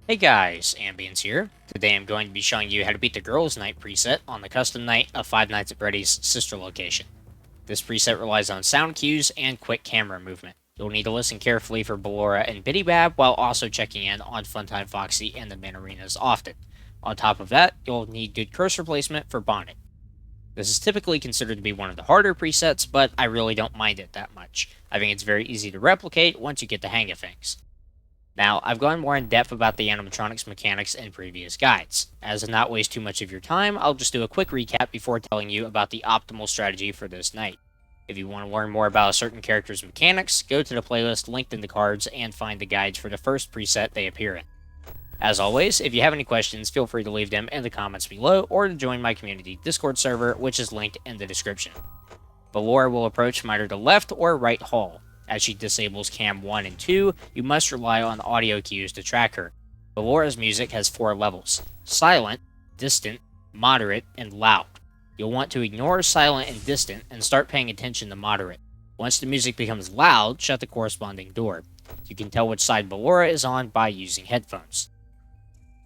Hey guys, Ambience here. Today I'm going to be showing you how to beat the Girls Night preset on the custom night of Five Nights at Freddy's sister location. This preset relies on sound cues and quick camera movement. You'll need to listen carefully for Ballora and Bidybab while also checking in on Funtime Foxy and the Minireenas often. On top of that, you'll need good cursor placement for Bonnet. This is typically considered to be one of the harder presets, but I really don't mind it that much. I think it's very easy to replicate once you get the hang of things. Now, I've gone more in depth about the animatronics mechanics in previous guides. As to not waste too much of your time, I'll just do a quick recap before telling you about the optimal strategy for this night. If you want to learn more about a certain character's mechanics, go to the playlist linked in the cards and find the guides for the first preset they appear in. As always, if you have any questions, feel free to leave them in the comments below or to join my community Discord server, which is linked in the description. Ballora will approach from either the left or right hall. As she disables cam 1 and 2, you must rely on audio cues to track her. Ballora's music has 4 levels: silent, distant, moderate, and loud. You'll want to ignore silent and distant and start paying attention to moderate. Once the music becomes loud, shut the corresponding door. You can tell which side Ballora is on by using headphones.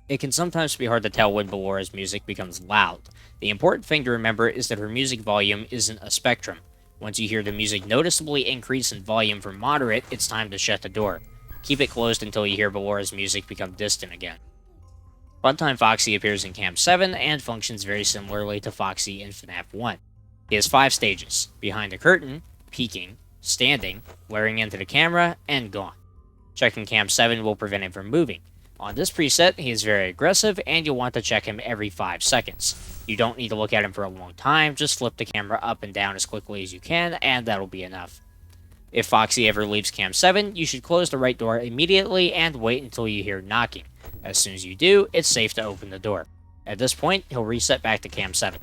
It can sometimes be hard to tell when Ballora's music becomes loud. The important thing to remember is that her music volume isn't a spectrum. Once you hear the music noticeably increase in volume from moderate, it's time to shut the door. Keep it closed until you hear Ballora's music become distant again. Funtime Foxy appears in Cam 7 and functions very similarly to Foxy in FNaF 1. He has 5 stages: behind the curtain, peeking, standing, glaring into the camera, and gone. Checking Cam 7 will prevent him from moving. On this preset, he is very aggressive, and you'll want to check him every 5 seconds. You don't need to look at him for a long time, just flip the camera up and down as quickly as you can, and that'll be enough. If Foxy ever leaves Cam 7, you should close the right door immediately and wait until you hear knocking. As soon as you do, it's safe to open the door. At this point, he'll reset back to Cam 7.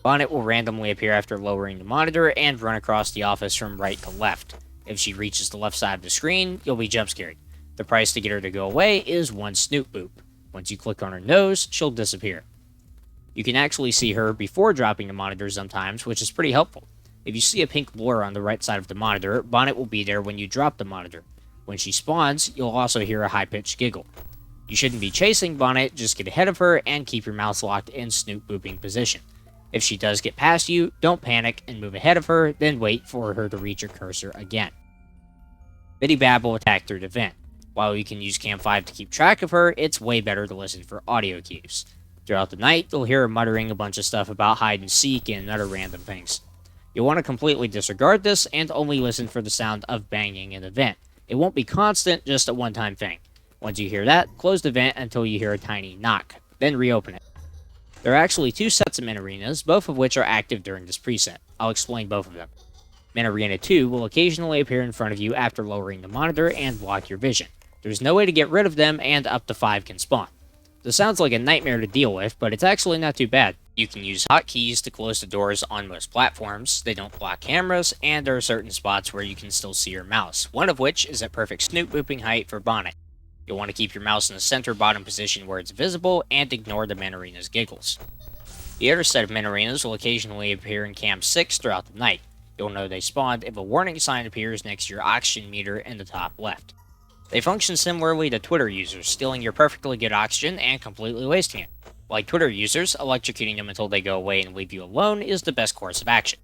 Bonnet will randomly appear after lowering the monitor and run across the office from right to left. If she reaches the left side of the screen, you'll be jump scared. The price to get her to go away is 1 snoot boop. Once you click on her nose, she'll disappear. You can actually see her before dropping the monitor sometimes, which is pretty helpful. If you see a pink blur on the right side of the monitor, Bonnet will be there when you drop the monitor. When she spawns, you'll also hear a high-pitched giggle. You shouldn't be chasing Bonnet, just get ahead of her and keep your mouse locked in snoot booping position. If she does get past you, don't panic and move ahead of her, then wait for her to reach your cursor again. Bidybab will attack through the vent. While you can use Cam 5 to keep track of her, it's way better to listen for audio cues. Throughout the night, you'll hear her muttering a bunch of stuff about hide and seek and other random things. You'll want to completely disregard this and only listen for the sound of banging in the vent. It won't be constant, just a one-time thing. Once you hear that, close the vent until you hear a tiny knock, then reopen it. There are actually 2 sets of Minireenas, both of which are active during this preset. I'll explain both of them. Minireena 2 will occasionally appear in front of you after lowering the monitor and block your vision. There's no way to get rid of them, and up to 5 can spawn. This sounds like a nightmare to deal with, but it's actually not too bad. You can use hotkeys to close the doors on most platforms, they don't block cameras, and there are certain spots where you can still see your mouse, one of which is at perfect snoot booping height for Bonnet. You'll want to keep your mouse in the center bottom position where it's visible, and ignore the Minireena's giggles. The other set of Minireenas will occasionally appear in Cam 6 throughout the night. You'll know they spawned if a warning sign appears next to your oxygen meter in the top left. They function similarly to Twitter users, stealing your perfectly good oxygen and completely wasting it. Like Twitter users, electrocuting them until they go away and leave you alone is the best course of action.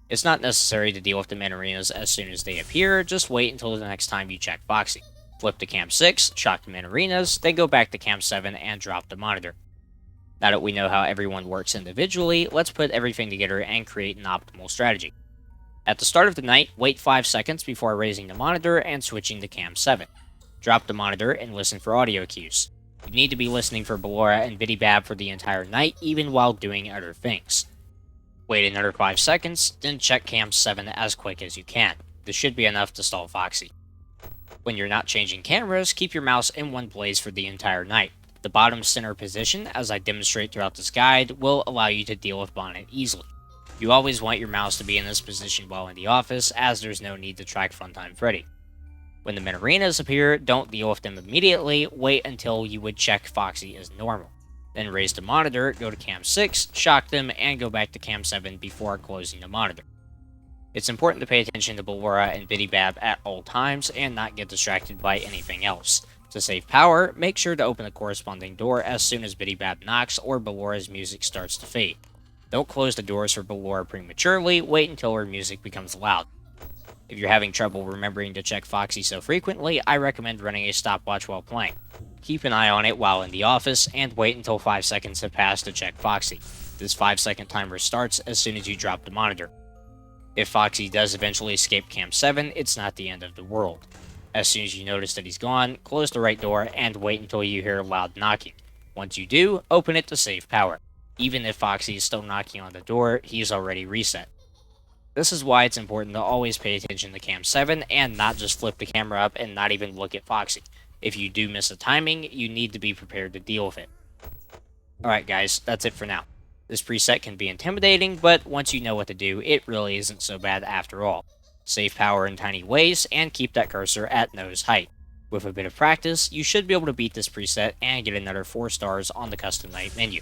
It's not necessary to deal with the Minireenas as soon as they appear, just wait until the next time you check Foxy. Flip to Cam 6, shock the Minireenas, then go back to Cam 7 and drop the monitor. Now that we know how everyone works individually, let's put everything together and create an optimal strategy. At the start of the night, wait 5 seconds before raising the monitor and switching to Cam 7. Drop the monitor and listen for audio cues. You need to be listening for Ballora and Bidybab for the entire night, even while doing other things. Wait another 5 seconds, then check Cam 7 as quick as you can. This should be enough to stall Foxy. When you're not changing cameras, keep your mouse in one place for the entire night. The bottom center position, as I demonstrate throughout this guide, will allow you to deal with Bonnet easily. You always want your mouse to be in this position while in the office, as there's no need to track Funtime Freddy. When the Minireenas appear, don't deal with them immediately, wait until you would check Foxy as normal. Then raise the monitor, go to Cam 6, shock them, and go back to Cam 7 before closing the monitor. It's important to pay attention to Ballora and Bidybab at all times and not get distracted by anything else. To save power, make sure to open the corresponding door as soon as Bidybab knocks or Ballora's music starts to fade. Don't close the doors for Ballora prematurely, wait until her music becomes loud. If you're having trouble remembering to check Foxy so frequently, I recommend running a stopwatch while playing. Keep an eye on it while in the office, and wait until 5 seconds have passed to check Foxy. This 5-second timer starts as soon as you drop the monitor. If Foxy does eventually escape Cam 7, it's not the end of the world. As soon as you notice that he's gone, close the right door and wait until you hear loud knocking. Once you do, open it to save power. Even if Foxy is still knocking on the door, he's already reset. This is why it's important to always pay attention to Cam 7 and not just flip the camera up and not even look at Foxy. If you do miss the timing, you need to be prepared to deal with it. Alright guys, that's it for now. This preset can be intimidating, but once you know what to do, it really isn't so bad after all. Save power in tiny ways, and keep that cursor at nose height. With a bit of practice, you should be able to beat this preset and get another 4 stars on the custom night menu.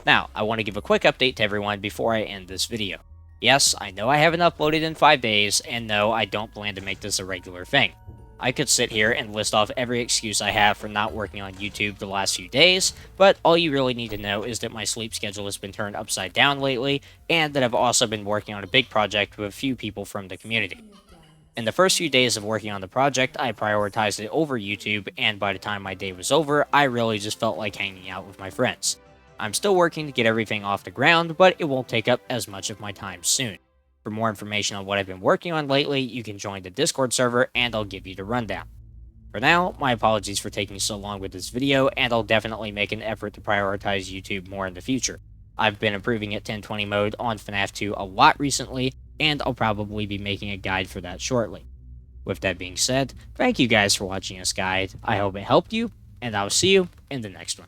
Now, I want to give a quick update to everyone before I end this video. Yes, I know I haven't uploaded in 5 days, and no, I don't plan to make this a regular thing. I could sit here and list off every excuse I have for not working on YouTube the last few days, but all you really need to know is that my sleep schedule has been turned upside down lately, and that I've also been working on a big project with a few people from the community. In the first few days of working on the project, I prioritized it over YouTube, and by the time my day was over, I really just felt like hanging out with my friends. I'm still working to get everything off the ground, but it won't take up as much of my time soon. For more information on what I've been working on lately, you can join the Discord server, and I'll give you the rundown. For now, my apologies for taking so long with this video, and I'll definitely make an effort to prioritize YouTube more in the future. I've been improving at 1020 mode on FNaF 2 a lot recently, and I'll probably be making a guide for that shortly. With that being said, thank you guys for watching this guide. I hope it helped you, and I'll see you in the next one.